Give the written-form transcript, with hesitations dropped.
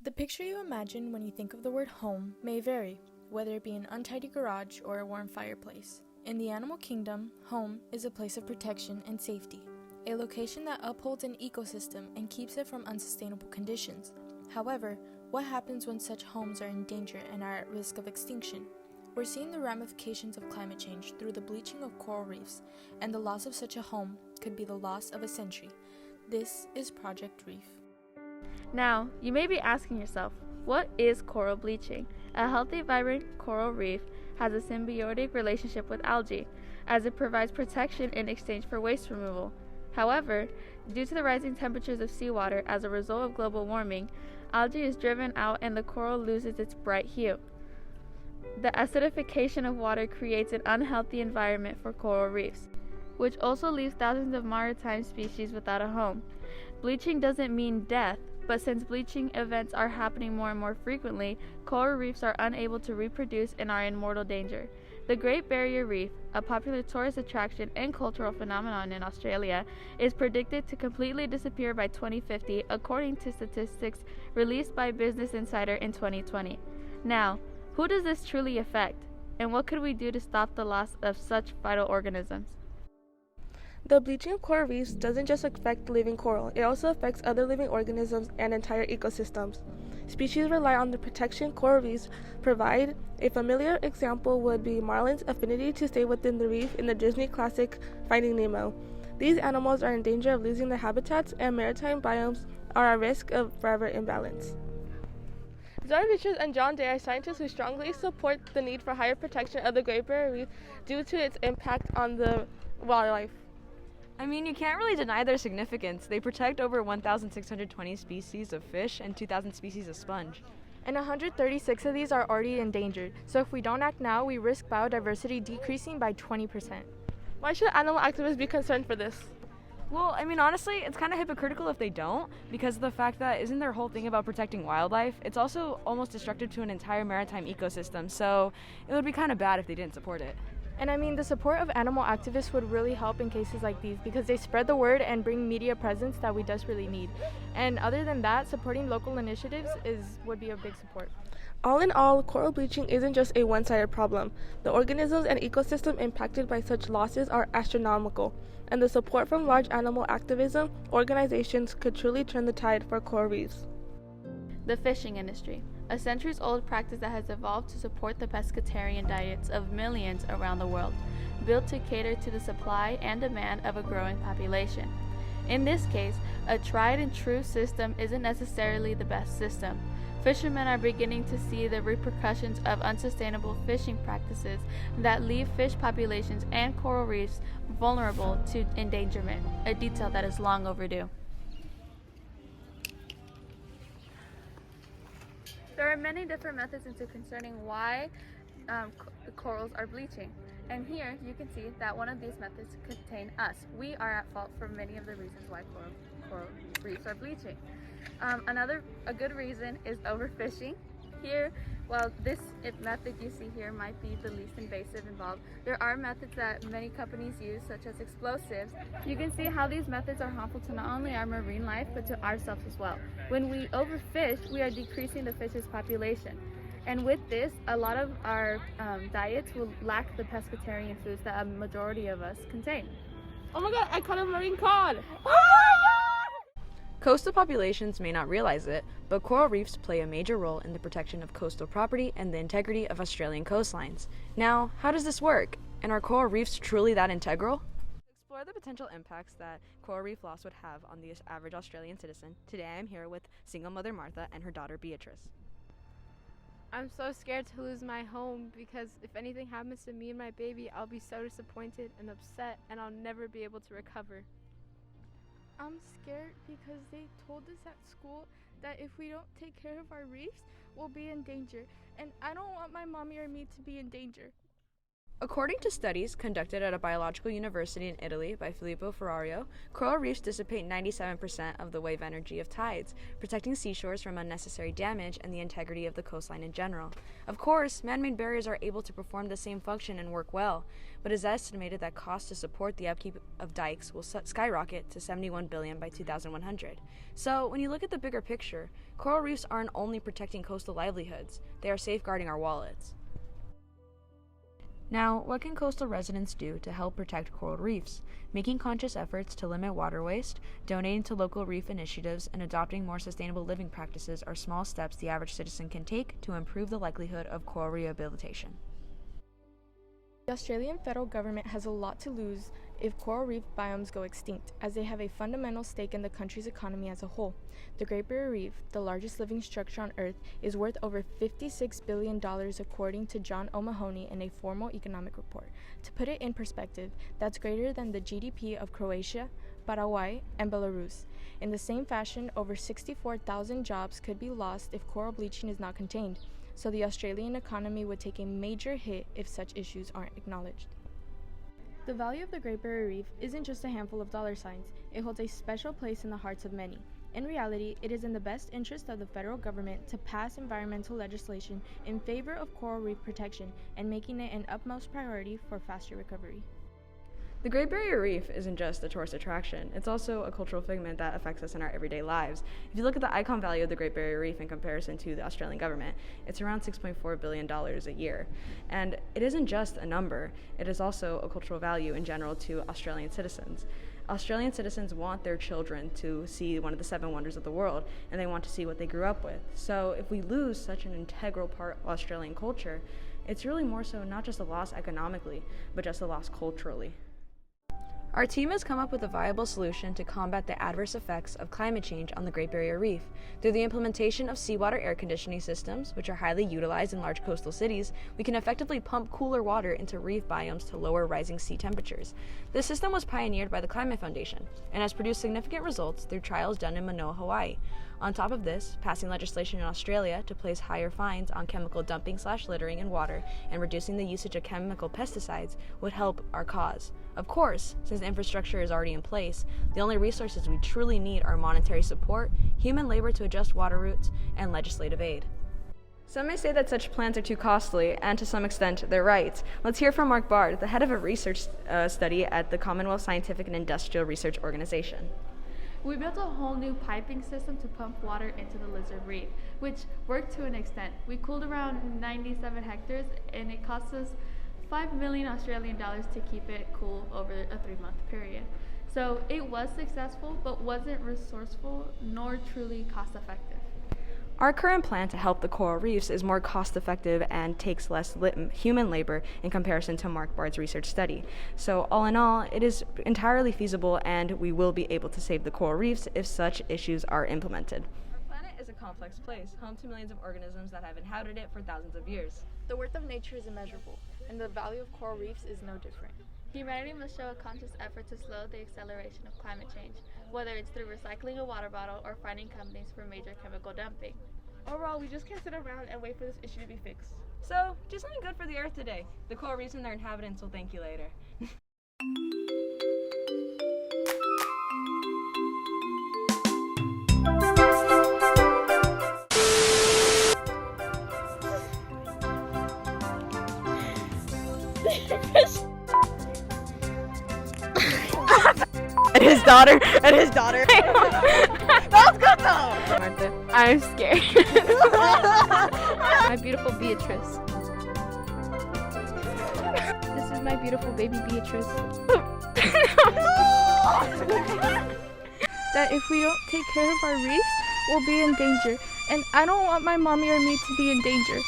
The picture you imagine when you think of the word home may vary, whether it be an untidy garage or a warm fireplace. In the animal kingdom, home is a place of protection and safety, a location that upholds an ecosystem and keeps it from unsustainable conditions. However, what happens when such homes are in danger and are at risk of extinction? We're seeing the ramifications of climate change through the bleaching of coral reefs, and the loss of such a home could be the loss of a century. This is Project Reef. Now, you may be asking yourself, what is coral bleaching? A healthy, vibrant coral reef has a symbiotic relationship with algae, as it provides protection in exchange for waste removal. However, due to the rising temperatures of seawater as a result of global warming, algae is driven out and the coral loses its bright hue. The acidification of water creates an unhealthy environment for coral reefs, which also leaves thousands of maritime species without a home. Bleaching doesn't mean death, but since bleaching events are happening more and more frequently, coral reefs are unable to reproduce and are in mortal danger. The Great Barrier Reef, a popular tourist attraction and cultural phenomenon in Australia, is predicted to completely disappear by 2050, according to statistics released by Business Insider in 2020. Now, who does this truly affect, and what could we do to stop the loss of such vital organisms? The bleaching of coral reefs doesn't just affect living coral, it also affects other living organisms and entire ecosystems. Species rely on the protection coral reefs provide. A familiar example would be marlins' affinity to stay within the reef in the Disney classic Finding Nemo. These animals are in danger of losing their habitats, and maritime biomes are at risk of forever imbalance. Zora Richards and John Day are scientists who strongly support the need for higher protection of the Great Barrier Reef due to its impact on the wildlife. You can't really deny their significance. They protect over 1,620 species of fish and 2,000 species of sponge. And 136 of these are already endangered, so if we don't act now, we risk biodiversity decreasing by 20%. Why should animal activists be concerned for this? Well, honestly, it's kind of hypocritical if they don't, because of the fact that isn't their whole thing about protecting wildlife? It's also almost destructive to an entire maritime ecosystem, so it would be kind of bad if they didn't support it. And the support of animal activists would really help in cases like these because they spread the word and bring media presence that we desperately need. And other than that, supporting local initiatives would be a big support. All in all, coral bleaching isn't just a one-sided problem. The organisms and ecosystem impacted by such losses are astronomical, and the support from large animal activism organizations could truly turn the tide for coral reefs. The fishing industry, a centuries-old practice that has evolved to support the pescatarian diets of millions around the world, built to cater to the supply and demand of a growing population. In this case, a tried and true system isn't necessarily the best system. Fishermen are beginning to see the repercussions of unsustainable fishing practices that leave fish populations and coral reefs vulnerable to endangerment, a detail that is long overdue. There are many different methods into concerning why the corals are bleaching. And here you can see that one of these methods contain us. We are at fault for many of the reasons why coral reefs are bleaching. A good reason is overfishing. Here, while this method you see here might be the least invasive involved, there are methods that many companies use, such as explosives. You can see how these methods are harmful to not only our marine life, but to ourselves as well. When we overfish, we are decreasing the fish's population. And with this, a lot of our diets will lack the pescatarian foods that a majority of us contain. Oh my god, I caught a marine cod! Coastal populations may not realize it, but coral reefs play a major role in the protection of coastal property and the integrity of Australian coastlines. Now, how does this work? And are coral reefs truly that integral? To explore the potential impacts that coral reef loss would have on the average Australian citizen, today I am here with single mother Martha and her daughter Beatrice. I'm so scared to lose my home because if anything happens to me and my baby, I'll be so disappointed and upset and I'll never be able to recover. I'm scared because they told us at school that if we don't take care of our reefs, we'll be in danger. And I don't want my mommy or me to be in danger. According to studies conducted at a biological university in Italy by Filippo Ferrario, coral reefs dissipate 97% of the wave energy of tides, protecting seashores from unnecessary damage and the integrity of the coastline in general. Of course, man-made barriers are able to perform the same function and work well, but it is estimated that costs to support the upkeep of dikes will skyrocket to $71 billion by 2100. So, when you look at the bigger picture, coral reefs aren't only protecting coastal livelihoods, they are safeguarding our wallets. Now, what can coastal residents do to help protect coral reefs? Making conscious efforts to limit water waste, donating to local reef initiatives, and adopting more sustainable living practices are small steps the average citizen can take to improve the likelihood of coral rehabilitation. The Australian federal government has a lot to lose if coral reef biomes go extinct, as they have a fundamental stake in the country's economy as a whole. The Great Barrier Reef, the largest living structure on Earth, is worth over $56 billion according to John O'Mahony in a formal economic report. To put it in perspective, that's greater than the GDP of Croatia, Paraguay, and Belarus. In the same fashion, over 64,000 jobs could be lost if coral bleaching is not contained, so the Australian economy would take a major hit if such issues aren't acknowledged. The value of the Great Barrier Reef isn't just a handful of dollar signs, it holds a special place in the hearts of many. In reality, it is in the best interest of the federal government to pass environmental legislation in favor of coral reef protection and making it an utmost priority for faster recovery. The Great Barrier Reef isn't just a tourist attraction, it's also a cultural figment that affects us in our everyday lives. If you look at the icon value of the Great Barrier Reef in comparison to the Australian government, it's around $6.4 billion a year. And it isn't just a number, it is also a cultural value in general to Australian citizens. Australian citizens want their children to see one of the 7 wonders of the world, and they want to see what they grew up with. So if we lose such an integral part of Australian culture, it's really more so not just a loss economically, but just a loss culturally. Our team has come up with a viable solution to combat the adverse effects of climate change on the Great Barrier Reef. Through the implementation of seawater air conditioning systems, which are highly utilized in large coastal cities, we can effectively pump cooler water into reef biomes to lower rising sea temperatures. This system was pioneered by the Climate Foundation and has produced significant results through trials done in Manoa, Hawaii. On top of this, passing legislation in Australia to place higher fines on chemical dumping/littering in water and reducing the usage of chemical pesticides would help our cause. Of course, since the infrastructure is already in place, the only resources we truly need are monetary support, human labor to adjust water routes, and legislative aid. Some may say that such plans are too costly, and to some extent, they're right. Let's hear from Mark Bard, the head of a research study at the Commonwealth Scientific and Industrial Research Organization. We built a whole new piping system to pump water into the lizard reef, which worked to an extent. We cooled around 97 hectares, and it cost us $5 million Australian dollars to keep it cool over a 3-month period. So it was successful, but wasn't resourceful nor truly cost effective. Our current plan to help the coral reefs is more cost-effective and takes less human labor in comparison to Mark Bard's research study. So all in all, it is entirely feasible and we will be able to save the coral reefs if such issues are implemented. Our planet is a complex place, home to millions of organisms that have inhabited it for thousands of years. The worth of nature is immeasurable, and the value of coral reefs is no different. Humanity must show a conscious effort to slow the acceleration of climate change, whether it's through recycling a water bottle or finding companies for major chemical dumping. Overall, we just can't sit around and wait for this issue to be fixed. So, do something good for the Earth today. The coral reefs and their inhabitants will thank you later. And his daughter. That was good though. Martha, I'm scared. My beautiful Beatrice. This is my beautiful baby Beatrice. That if we don't take care of our reefs, we'll be in danger. And I don't want my mommy or me to be in danger.